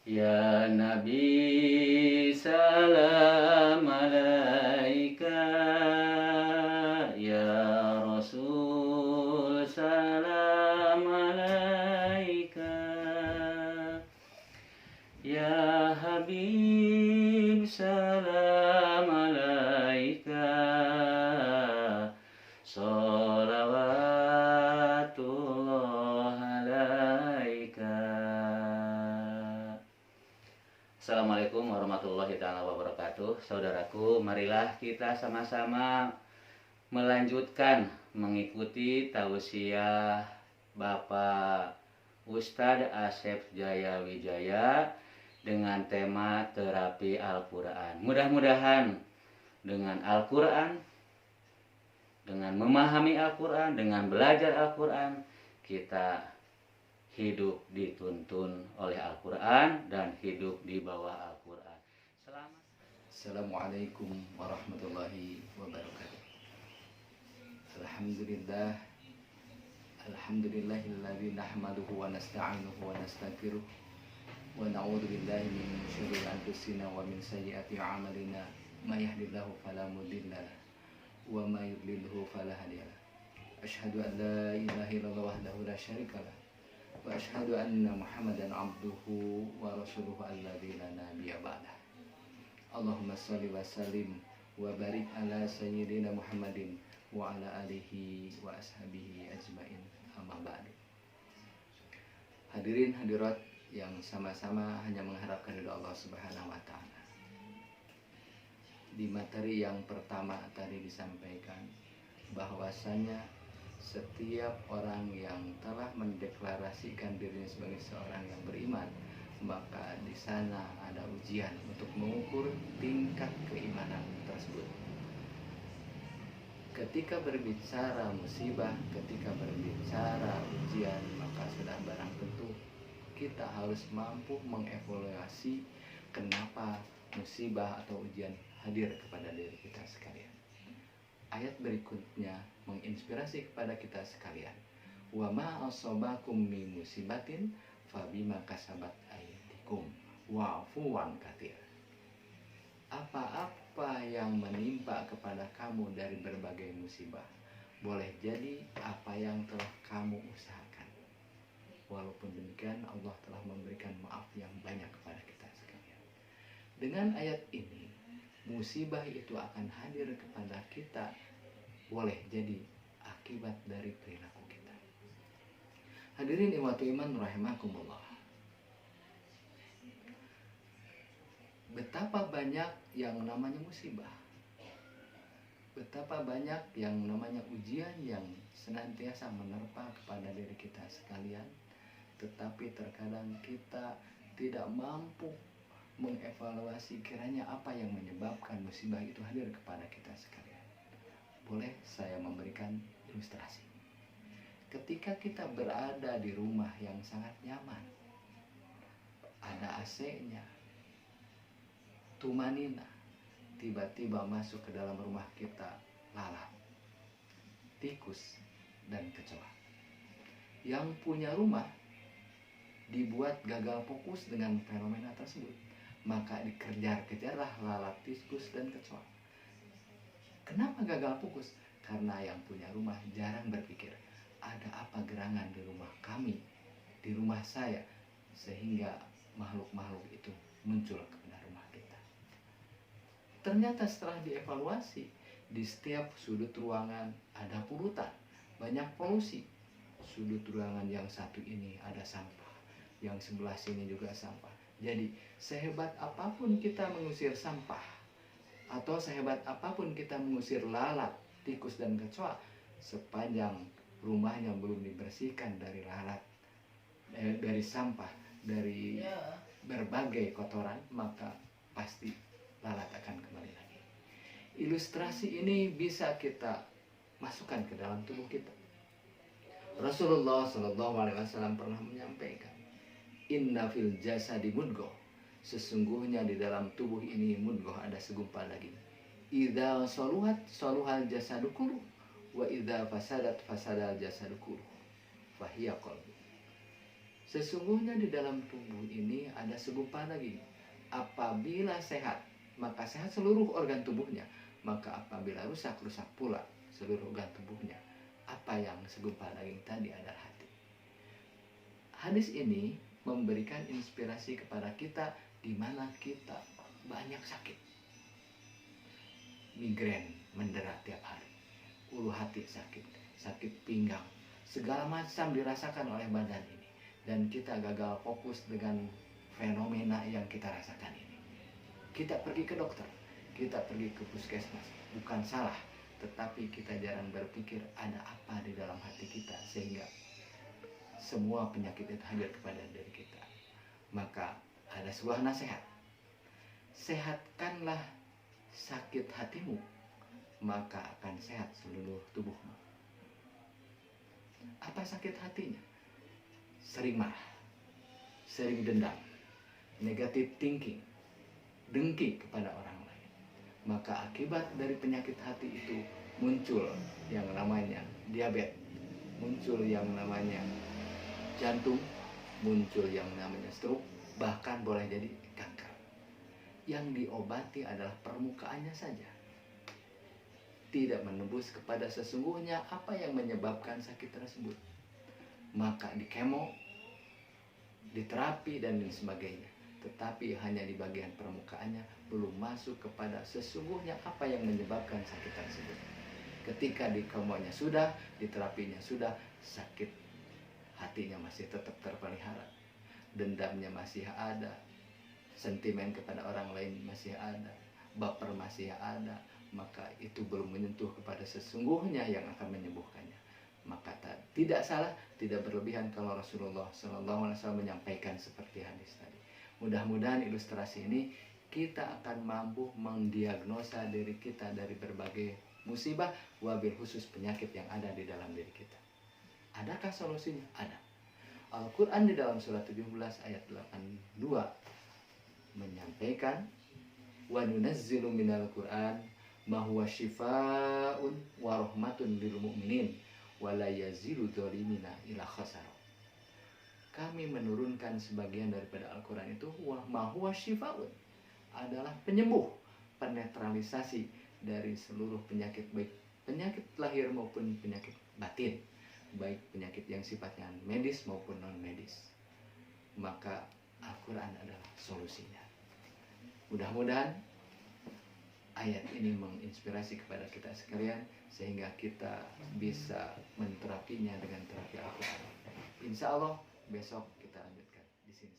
Ya Nabi salam alaika, Ya Rasul salam alaika, Ya Habib salam alaika, Sholawatullah alaika. Assalamualaikum warahmatullahi taala wabarakatuh. Saudaraku, marilah kita sama-sama melanjutkan mengikuti tausiah Bapak Ustadz Asep Jaya Wijaya dengan tema terapi Al-Quran. Mudah-mudahan dengan Al-Quran, dengan memahami Al-Quran, dengan belajar Al-Quran, kita hidup dituntun oleh Al-Quran dan hidup di bawah Al-Quran. Selamat. Assalamualaikum warahmatullahi wabarakatuh. Alhamdulillah. Alhamdulillahilladzi nahmaduhu wa nasta'inuhu wa nastaghfiruh wa na'udzu billahi min syururi anfusina wa min sayyiati a'malina. May yahdihillahu fala mudilla lahu wa may yudlilhu fala hadiya lahu. Asyhadu an la ilaha illallah wahdahu la syarika lahu wa asyhadu anna Muhammadan abduhu wa rasuluhu alladzi la nabiyya ba'dah. Allahumma sholli wa sallim wa barik ala sayyidina Muhammadin wa ala alihi wa ashabihi ajmain, amma ba'du. Hadirin hadirat yang sama-sama hanya mengharapkan ridha Allah Subhanahu wa taala. Di materi yang pertama tadi disampaikan bahwasanya setiap orang yang telah mendeklarasikan dirinya sebagai seorang yang beriman, maka di sana ada ujian untuk mengukur tingkat keimanan tersebut. Ketika berbicara musibah, ketika berbicara ujian, maka sudah barang tentu kita harus mampu mengevaluasi kenapa musibah atau ujian hadir kepada diri kita sekalian. Ayat berikutnya menginspirasi kepada kita sekalian. Wa ma asobakum min musibatin fabima kasabat aydikum wa'fu an katsir. Apa-apa yang menimpa kepada kamu dari berbagai musibah, boleh jadi apa yang telah kamu usahakan. Walaupun demikian, Allah telah memberikan maaf yang banyak kepada kita sekalian. Dengan ayat ini, musibah itu akan hadir kepada kita, boleh jadi akibat dari perilaku kita. Hadirin ikhwatu iman rahimakumullah. Betapa banyak yang namanya musibah, betapa banyak yang namanya ujian yang senantiasa menerpa kepada diri kita sekalian, tetapi terkadang kita tidak mampu mengevaluasi kiranya apa yang menyebabkan musibah itu hadir kepada kita sekalian. Boleh saya memberikan ilustrasi. Ketika kita berada di rumah yang sangat nyaman, ada AC-nya, tumanina, tiba-tiba masuk ke dalam rumah kita lalat, tikus, dan kecoa. Yang punya rumah dibuat gagal fokus dengan fenomena tersebut, maka dikejar-kejarlah lalat, tikus, dan kecoa. Kenapa gagal fokus? Karena yang punya rumah jarang berpikir, ada apa gerangan di rumah kami, di rumah saya, sehingga makhluk-makhluk itu muncul kepada rumah kita. Ternyata setelah dievaluasi, di setiap sudut ruangan ada polutan, banyak polusi. Sudut ruangan yang satu ini ada sampah, yang sebelah sini juga sampah. Jadi sehebat apapun kita mengusir sampah, atau sehebat apapun kita mengusir lalat, tikus, dan kecoa, sepanjang rumahnya belum dibersihkan dari lalat, dari sampah, dari berbagai kotoran, maka pasti lalat akan kembali lagi. Ilustrasi ini bisa kita masukkan ke dalam tubuh kita. Rasulullah SAW pernah menyampaikan, Inna fil jasadi mudghah, sesungguhnya di dalam tubuh ini mudghah ada segumpal daging. Idza saluhat saluhal jasadu kullu wa idza fasadat fasadal jasadu kullu. Fahiya qalbi. Sesungguhnya di dalam tubuh ini ada segumpal daging. Apabila sehat, maka sehat seluruh organ tubuhnya. Maka apabila rusak, rusak pula seluruh organ tubuhnya. Apa yang segumpal daging tadi adalah hati. Hadis ini memberikan inspirasi kepada kita di mana kita banyak sakit. Migrain mendera tiap hari. Ulu hati sakit, sakit pinggang, segala macam dirasakan oleh badan ini. Dan kita gagal fokus dengan fenomena yang kita rasakan ini. Kita pergi ke dokter, kita pergi ke puskesmas. Bukan salah, tetapi kita jarang berpikir ada apa di dalam hati kita sehingga semua penyakit itu hadir kepada diri kita. Maka ada sebuah nasihat. Sehatkanlah sakit hatimu, maka akan sehat seluruh tubuhmu. Apa sakit hatinya? Sering marah, sering dendam, negative thinking, dengki kepada orang lain. Maka akibat dari penyakit hati itu muncul yang namanya diabetes, muncul yang namanya jantung, muncul yang namanya stroke, bahkan boleh jadi kanker. Yang diobati adalah permukaannya saja, tidak menembus kepada sesungguhnya apa yang menyebabkan sakit tersebut. Maka di kemo, di terapi dan lain sebagainya, tetapi hanya di bagian permukaannya, belum masuk kepada sesungguhnya apa yang menyebabkan sakit tersebut. Ketika di kemonya sudah, di terapinya sudah, sakit hatinya masih tetap terpelihara, dendamnya masih ada, sentimen kepada orang lain masih ada, baper masih ada, maka itu belum menyentuh kepada sesungguhnya yang akan menyembuhkannya. Maka tidak salah, tidak berlebihan kalau Rasulullah SAW menyampaikan seperti hadis tadi. Mudah-mudahan ilustrasi ini kita akan mampu mendiagnosa diri kita dari berbagai musibah, wabil khusus penyakit yang ada di dalam diri kita. Adakah solusinya? Ada. Al-Quran di dalam surat 17 ayat 82 menyampaikan, wa nunazzilu minal Qur'an ma huwa syifaa'un wa rahmatun lil mu'minin wa la yazilu dzalimina ila khasara. Kami menurunkan sebagian daripada Al-Quran itu ma huwa syifaa'un, adalah penyembuh, penetralisasi dari seluruh penyakit, baik penyakit lahir maupun penyakit batin, baik penyakit yang sifatnya medis maupun non medis. Maka Al-Quran adalah solusinya. Mudah-mudahan ayat ini menginspirasi kepada kita sekalian sehingga kita bisa menterapinya dengan terapi Al-Quran. Insya Allah besok kita lanjutkan di sini.